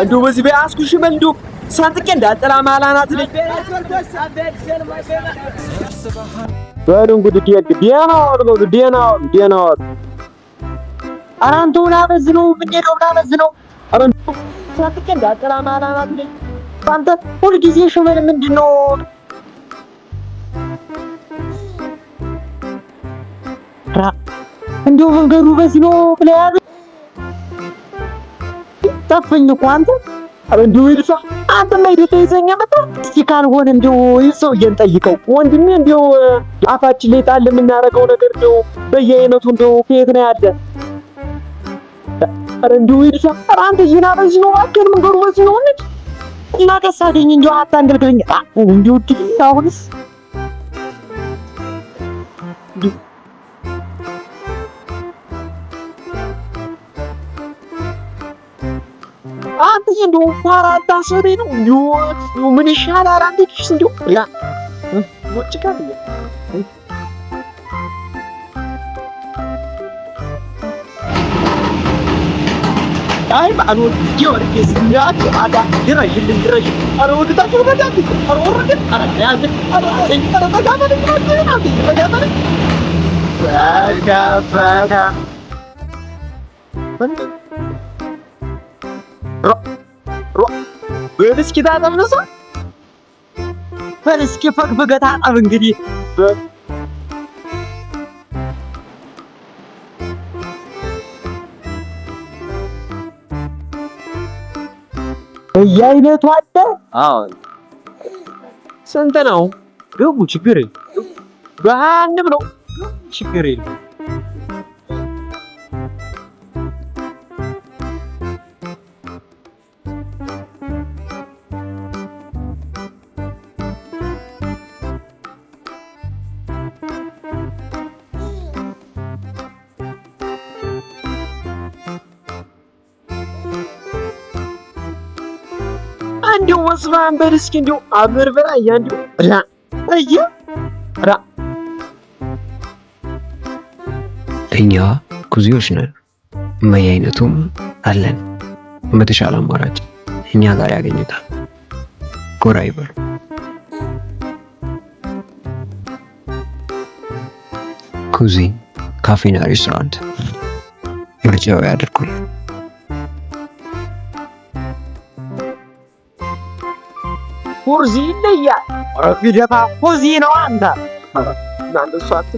እንደው በዚህ በያዝኩሽ መልዶ ሳንጥቄ እንዳጠላ ማላናት ነኝ። በሉ እንግዲህ ደህና ዋሉ ደህና ዋሉ። ኧረ አንተ ምናበዝ ነው የምንሄደው ምናበዝ ነው። ኧረ ሳንጥቄ እንዳጠላ ማላናት ነኝ። አንተ ሁልጊዜ ሽመል ምንድን ነው? እንደው መንገዱ በዚህ ነው ብለህ ያዘ ጠፈኝ እኮ አንተ። ኧረ እንደው ይልፋ አንተ ማይደተ ይዘኛ መጣ። እስኪ ካልሆነ እንደው ሰውዬን ጠይቀው ወንድሜ። እንደው አፋችን ላይ ጣል የምናደርገው ነገር እንደው በየአይነቱ እንደው ከየት ነው ያለ? ኧረ እንደው ይልፋ ኧረ አንተ ይና በዚህ ነው አከን መንገዱ በዚህ ነው እንዴ? እና ከሳደኝ እንደው አታንገልግለኝ። እንደው አሁንስ አንተ እንደው ፋራዳ ሰሪ ነው እንደው ምን ይሻላል? አንተ ልጅ እንደው ያ ወጭ ጋር አይ ባሉ ጊዮርጊስ ያት አዳ ድረሽልኝ አረ ወደታችሁ ወደታችሁ አረ ወረደ አረ ያዝ አረ ተጋበለ እስኪ ታጠብ ነው ሰው እስኪ ፈግፈገ ታጠብ እንግዲህ በየአይነቱ አለ። አዎ ስንት ነው? ግቡ ችግር የለም። በአንድም ነው ችግር የለም። እንደው ወስባን በርስኪ እንደው አበርበራ ያንደው ራ እኛ ኩዚዎች ነን። በየአይነቱም አለን። በተሻለ አማራጭ እኛ ጋር ያገኙታል። ጎራ ይበሉ። ኩዚ ካፌና ሬስቶራንት ምርጫው ያድርጉ። ኩዚ ይለያል። ቢደፋ ኩዚ ነው አንተ እናንተ ሷት